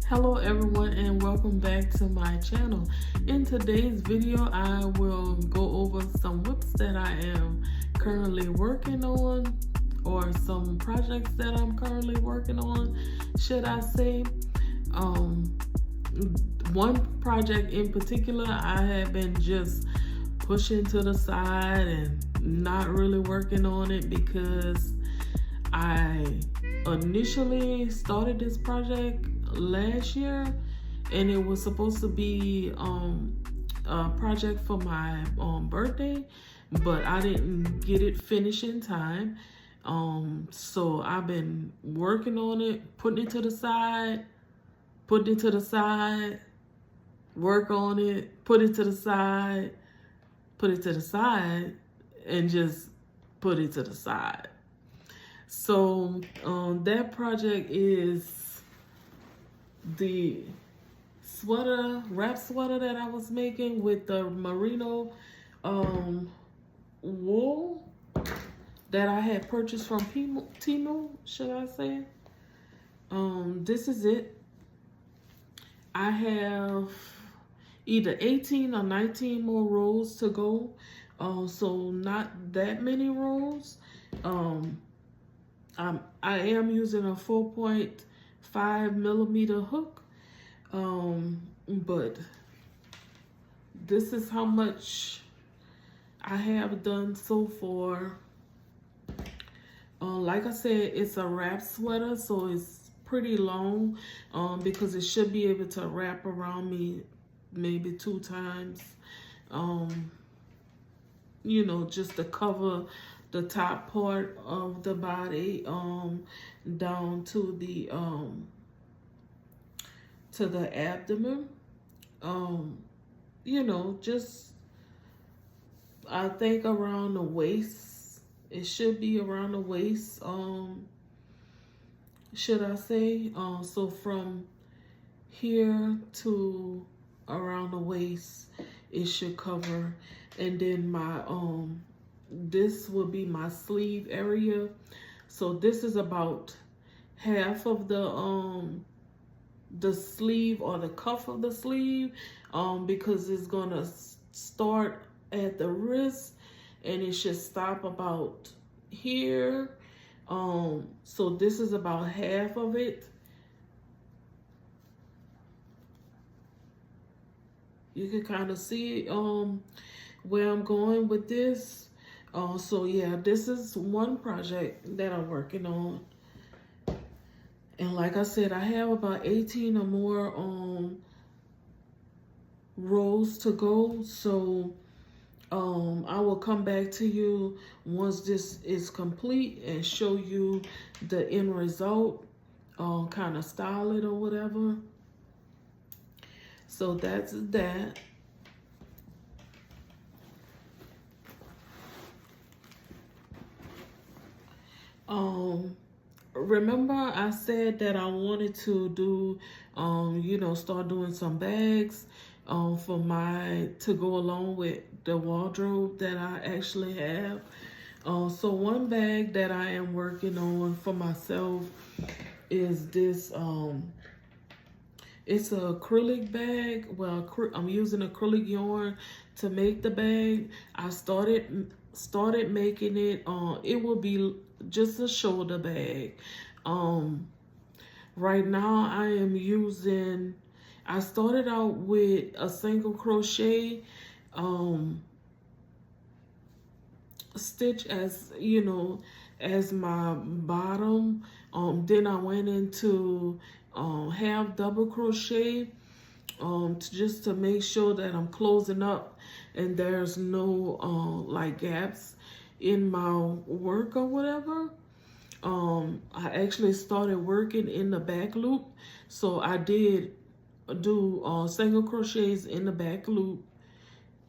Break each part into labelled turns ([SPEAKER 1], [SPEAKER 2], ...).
[SPEAKER 1] Hello everyone and welcome back to my channel. In today's video I will go over some whips that I am currently working on, or some projects that I'm currently working on, should I say. One project in particular I have been just pushing to the side and not really working on it because I initially started this project last year and it was supposed to be a project for my birthday, but I didn't get it finished in time. So I've been working on it, putting it to the side, work on it, put it to the side, and just put it to the side. So that project is the wrap sweater that I was making with the merino wool that I had purchased from Temu, should I say. This is it. I have either 18 or 19 more rows to go, so not that many rows. I am using a 4.5 millimeter hook, but this is how much I have done so far. Like I said, it's a wrap sweater, so it's pretty long, because it should be able to wrap around me maybe 2 times, you know, just to cover the top part of the body, down to the abdomen. You know, just I think around the waist. It should be around the waist, should I say. So from here to around the waist it should cover, and then my this will be my sleeve area. So this is about half of the sleeve, or the cuff of the sleeve, because it's gonna start at the wrist and it should stop about here. So this is about half of it. You can kind of see where I'm going with this. So yeah, this is one project that I'm working on. And like I said, I have about 18 or more rows to go. So I will come back to you once this is complete and show you the end result, kind of style it or whatever. So that's that. Remember I said that I wanted to do, you know, start doing some bags for to go along with the wardrobe that I actually have. So one bag that I am working on for myself is this, it's an acrylic bag. Well, I'm using acrylic yarn to make the bag. I started making it. It will be just a shoulder bag. Right now I am using, I started out with a single crochet stitch, as you know, as my bottom. Then I went into half double crochet, just to make sure that I'm closing up and there's no like gaps in my work or whatever. I actually started working in the back loop, so I did do single crochets in the back loop.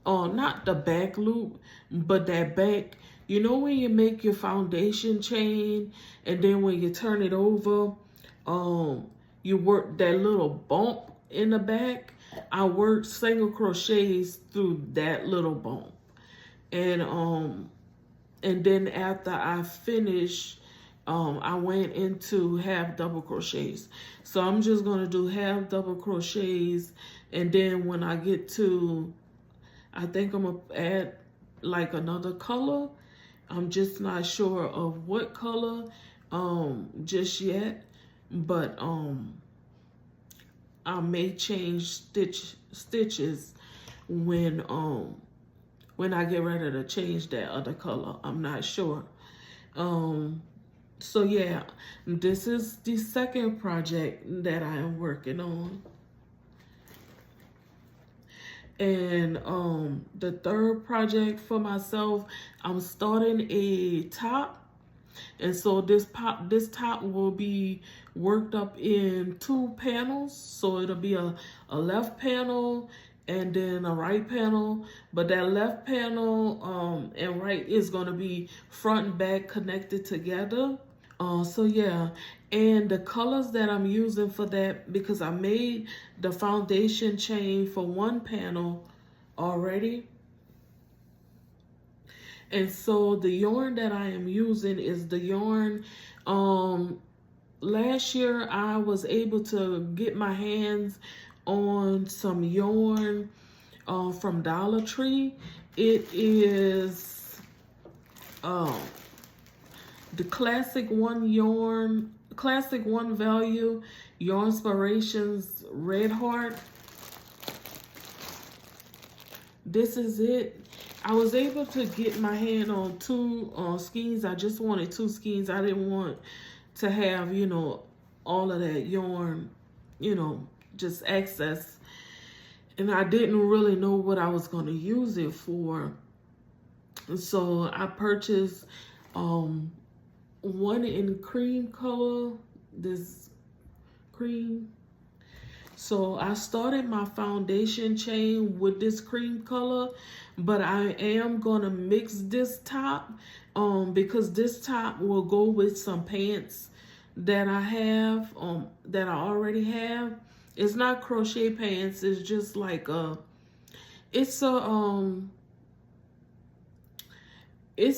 [SPEAKER 1] Not the back loop, but that back, you know, when you make your foundation chain and then when you turn it over, you work that little bump in the back. I worked single crochets through that little bump, and then after I finished I went into half double crochets. So I'm just going to do half double crochets, and then when I get to, I think I'm going to add like another color. I'm just not sure of what color just yet, but I may change stitches when I get ready to change that other color. I'm not sure. So yeah, this is the second project that I am working on. And the third project for myself, I'm starting a top. And so this top will be worked up in 2 panels. So it'll be a left panel and then a right panel. But that left panel and right is going to be front and back connected together. So yeah, and the colors that I'm using for that, because I made the foundation chain for 1 panel already. And so the yarn that I am using is the yarn, last year I was able to get my hands on some yarn from Dollar Tree. It is the Classic One Value Yarn Inspirations Red Heart. This is it. I was able to get my hand on 2 skeins. I just wanted 2 skeins. I didn't want to have, you know, all of that yarn, you know, just excess. And I didn't really know what I was going to use it for. So I purchased one in cream color, this cream. So I started my foundation chain with this cream color, but I am gonna mix this top because this top will go with some pants that I have, that I already have. It's not crochet pants, it's just like it's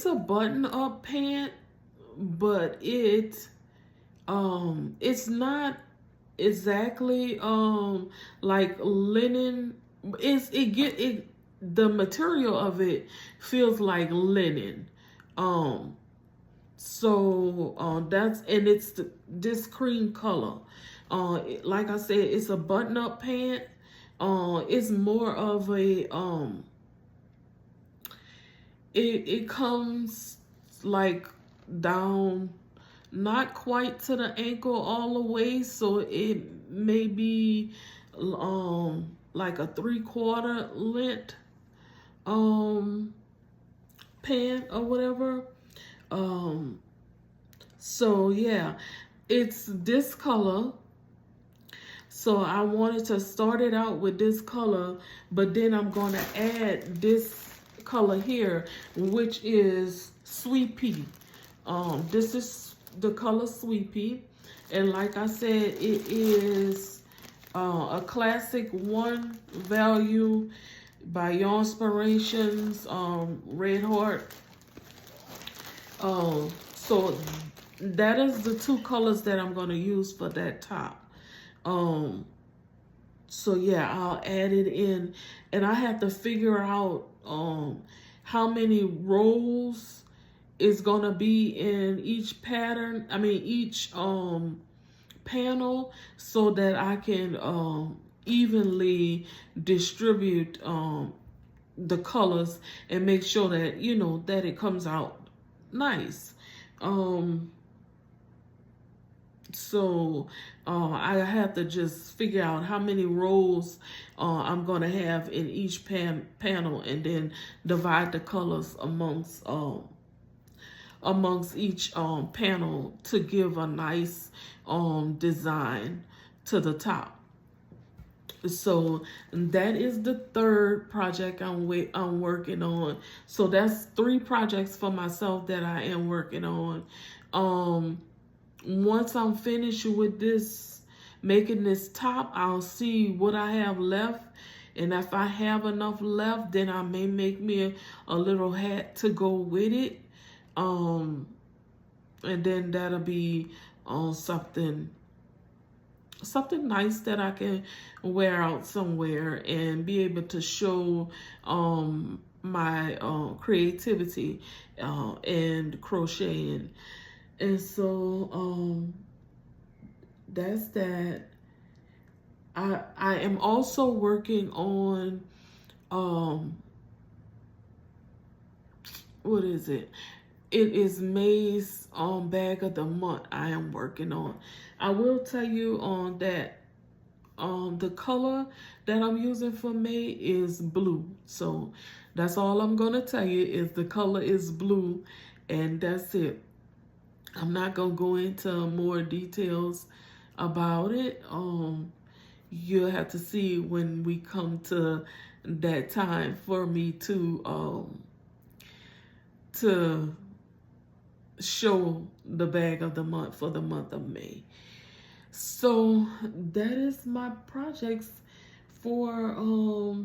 [SPEAKER 1] a button-up pant, but it's not exactly like linen. The material of it feels like linen. So that's, and it's this cream color. Like I said, it's a button-up pant. It's more of a it comes like down, not quite to the ankle all the way, so it may be like a 3/4 length pant or whatever. So yeah, it's this color. So I wanted to start it out with this color, but then I'm going to add this color here, which is Sweet Pea. This is the color Sweet Pea, and like I said, it is a Classic One Value by Yarn Inspirations Red Heart. So that is the 2 colors that I'm going to use for that top. So yeah, I'll add it in, and I have to figure out how many rows is gonna be in each pattern, each panel, so that I can evenly distribute the colors and make sure that, you know, that it comes out nice. So I have to just figure out how many rows I'm going to have in each panel, and then divide the colors amongst each panel to give a nice design to the top. So that is the third project I'm working on. So that's 3 projects for myself that I am working on. Once I'm finished with this, making this top, I'll see what I have left. And if I have enough left, then I may make me a little hat to go with it. and then that'll be something nice that I can wear out somewhere and be able to show my creativity and crocheting. And so that's that. I am also working on what is it? It is May's bag of the month I am working on. I will tell you on that the color that I'm using for May is blue. So that's all I'm gonna tell you is the color is blue, and that's it. I'm not gonna go into more details about it. You'll have to see when we come to that time for me to show the bag of the month for the month of May. So that is my projects for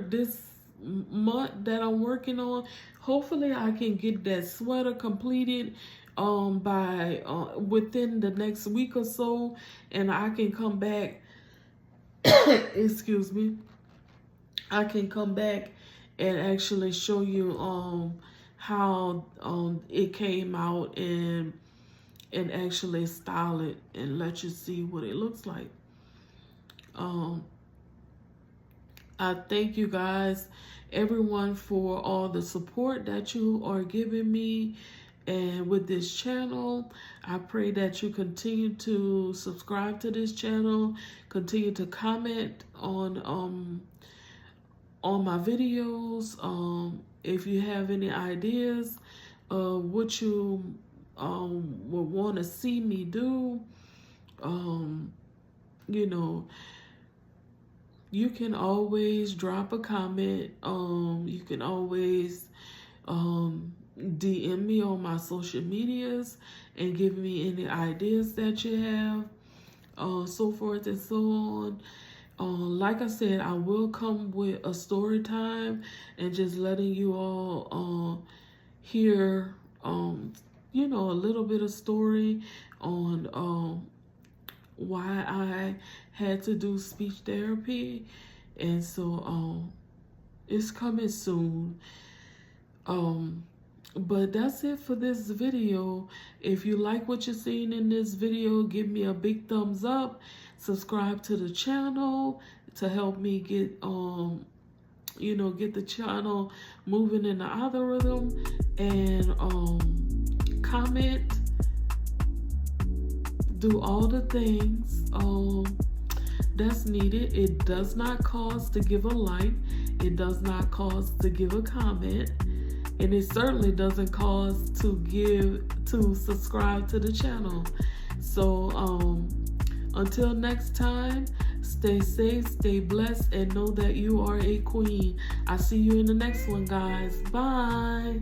[SPEAKER 1] this month that I'm working on. Hopefully I can get that sweater completed by within the next week or so, and I can come back excuse me, I can come back and actually show you how it came out and actually style it and let you see what it looks like. I thank you guys, everyone, for all the support that you are giving me and with this channel. I pray that you continue to subscribe to this channel, continue to comment on my videos. If you have any ideas of what you would want to see me do, you know, you can always drop a comment. You can always DM me on my social medias and give me any ideas that you have, so forth and so on. Like I said, I will come with a story time and just letting you all hear, you know, a little bit of story on why I had to do speech therapy. And so it's coming soon. But that's it for this video. If you like what you're seeing in this video, give me a big thumbs up. Subscribe to the channel to help me get you know, get the channel moving in the algorithm, and comment, do all the things that's needed. It does not cost to give a like, it does not cost to give a comment, and it certainly doesn't cost to subscribe to the channel. So until next time, stay safe, stay blessed, and know that you are a queen. I see you in the next one, guys. Bye.